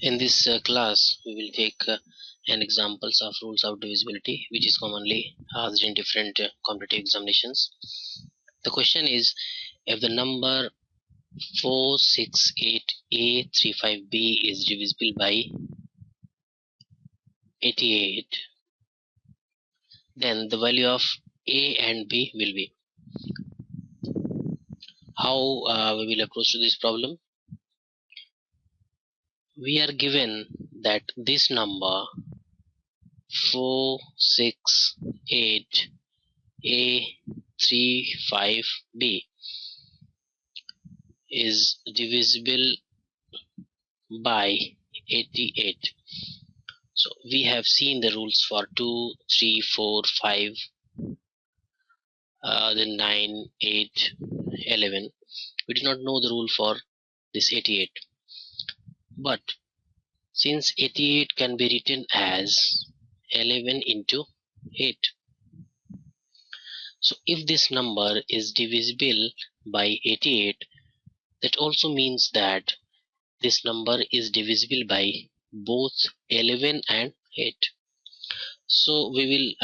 In this class, we will take an examples of rules of divisibility, which is commonly asked in different competitive examinations. The question is, if the number 468A35B is divisible by 88, then the value of A and B will be. How we will approach to this problem? We are given that this number 468A35B is divisible by 88. So we have seen the rules for 2, 3, 4, 5, then 9, 8, 11. We do not know the rule for this 88. But since 88 can be written as 11 into 8. So if this number is divisible by 88, that also means that this number is divisible by both 11 and 8. So we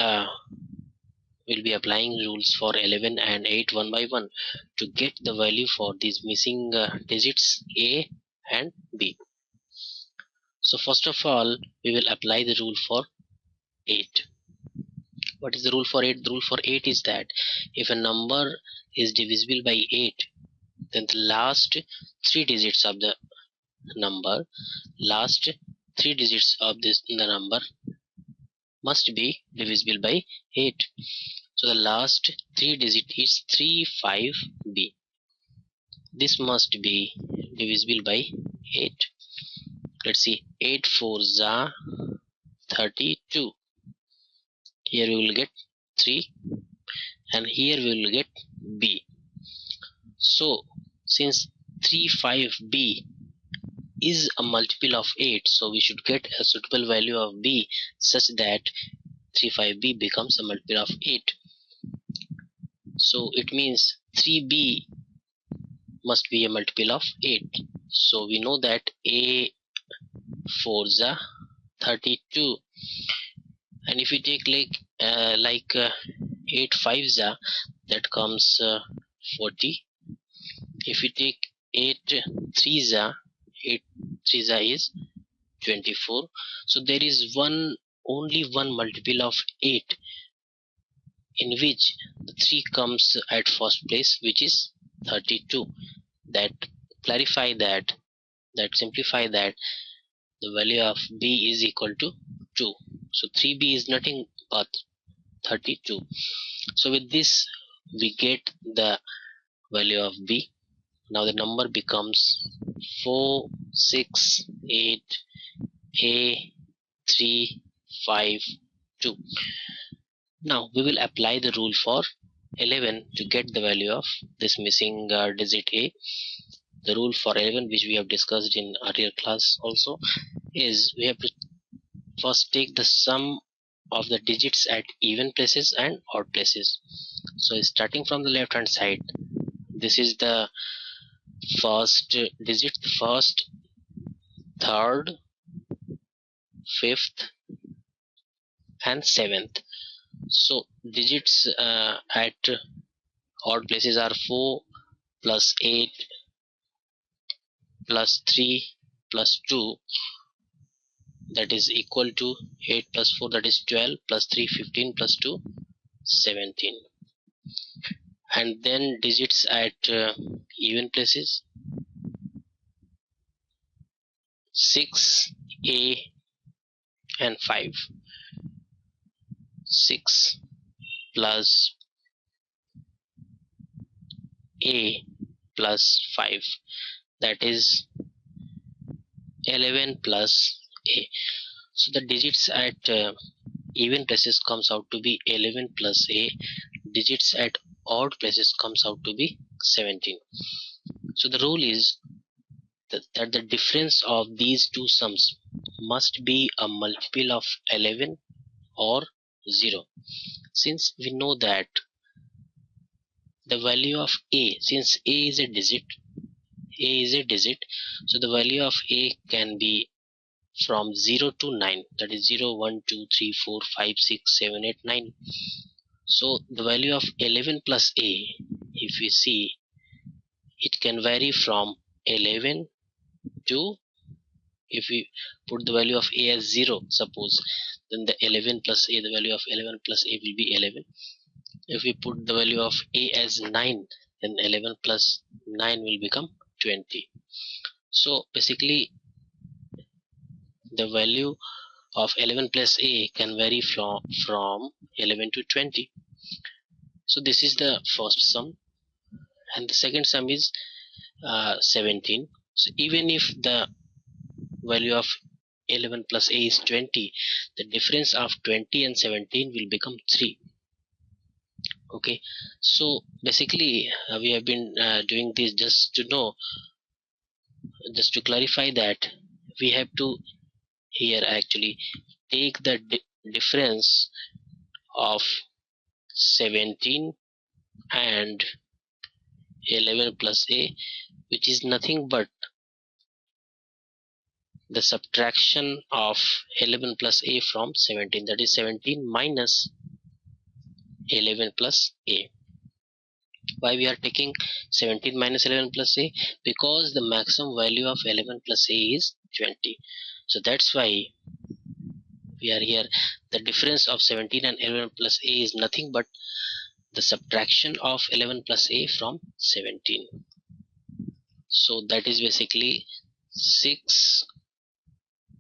will be applying rules for 11 and 8 one by one to get the value for these missing digits A and B. So first of all, we will apply the rule for 8. What is the rule for 8? The rule for 8 is that if a number is divisible by 8, then the last 3 digits of the number the number must be divisible by 8. So the last 3 digit is 35B. This must be divisible by 8. Let's see, 8 4s are 32. Here we will get 3 and here we will get B. So since 35B is a multiple of 8, so we should get a suitable value of B such that 35B becomes a multiple of 8. So it means 3B must be a multiple of 8. So we know that A 4s are 32, and if we take 8 5s are, that comes 40. If we take 8 3s are, 8 3s are is 24. So there is only one multiple of 8 in which the 3 comes at first place, which is 32. That simplify that the value of B is equal to 2. So 3B is nothing but 32. So with this we get the value of B. Now the number becomes 468A352. Now we will apply the rule for 11 to get the value of this missing digit A. The rule for 11, which we have discussed in earlier class also, is we have to first take the sum of the digits at even places and odd places. So starting from the left hand side, this is the first digit, first, third, fifth and seventh. So digits at odd places are 4 plus 8 plus 3 plus 2, that is equal to 8 plus 4, that is 12, plus 3 15, plus 2 17. And then digits at even places, 6, A and 5. 6 plus A plus 5, that is 11 plus A. So the digits at even places comes out to be 11 plus A. Digits at odd places comes out to be 17. So the rule is that the difference of these two sums must be a multiple of 11 or 0. Since we know that the value of A, since A is a digit, so the value of A can be from 0 to 9, that is 0, 1, 2, 3, 4, 5, 6, 7, 8, 9. So the value of 11 plus a, if we see, it can vary from 11 to, if we put the value of a as 0, suppose, then the 11 plus a, the value of 11 plus a will be 11. If we put the value of a as 9, then 11 plus 9 will become 20. So basically the value of 11 plus a can vary from 11 to 20. So this is the first sum, and the second sum is 17. So even if the value of 11 plus a is 20, the difference of 20 and 17 will become 3. Okay, so basically we have been doing this just to know, just to clarify that we have to here actually take the difference of 17 and 11 plus a, which is nothing but the subtraction of 11 plus a from 17, that is 17 minus 11 plus a. Why we are taking 17 minus 11 plus a? Because the maximum value of 11 plus a is 20. So that's why we are here. The difference of 17 and 11 plus a is nothing but the subtraction of 11 plus a from 17. So that is basically 6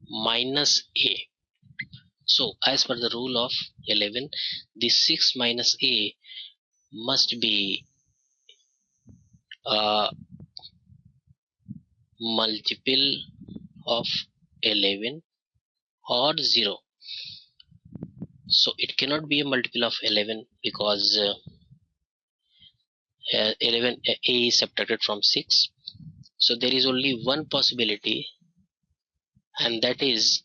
minus a. So as per the rule of 11, this 6 minus a must be a multiple of 11 or 0. So it cannot be a multiple of 11 because 11 a is subtracted from 6. So there is only one possibility, and that is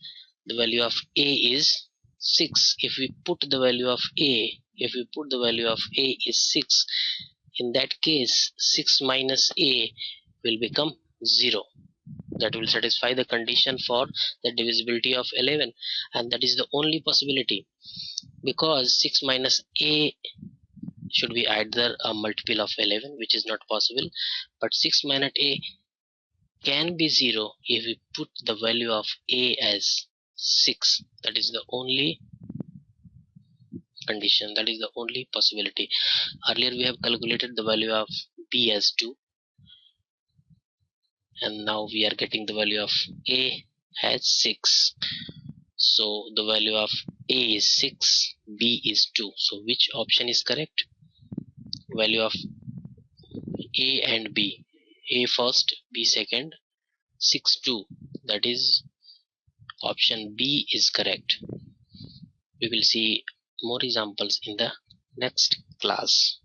the value of a is 6. If we put the value of a, is 6, in that case 6 minus a will become 0. That will satisfy the condition for the divisibility of 11, and that is the only possibility, because 6 minus a should be either a multiple of 11, which is not possible, but 6 minus a can be 0 if we put the value of a as 6. That is the only condition, that is the only possibility. Earlier we have calculated the value of b as 2, and now we are getting the value of a as 6. So the value of a is 6, b is 2. So which option is correct? Value of a and b, a first, b second, 6, 2, that is option B is correct. We will see more examples in the next class.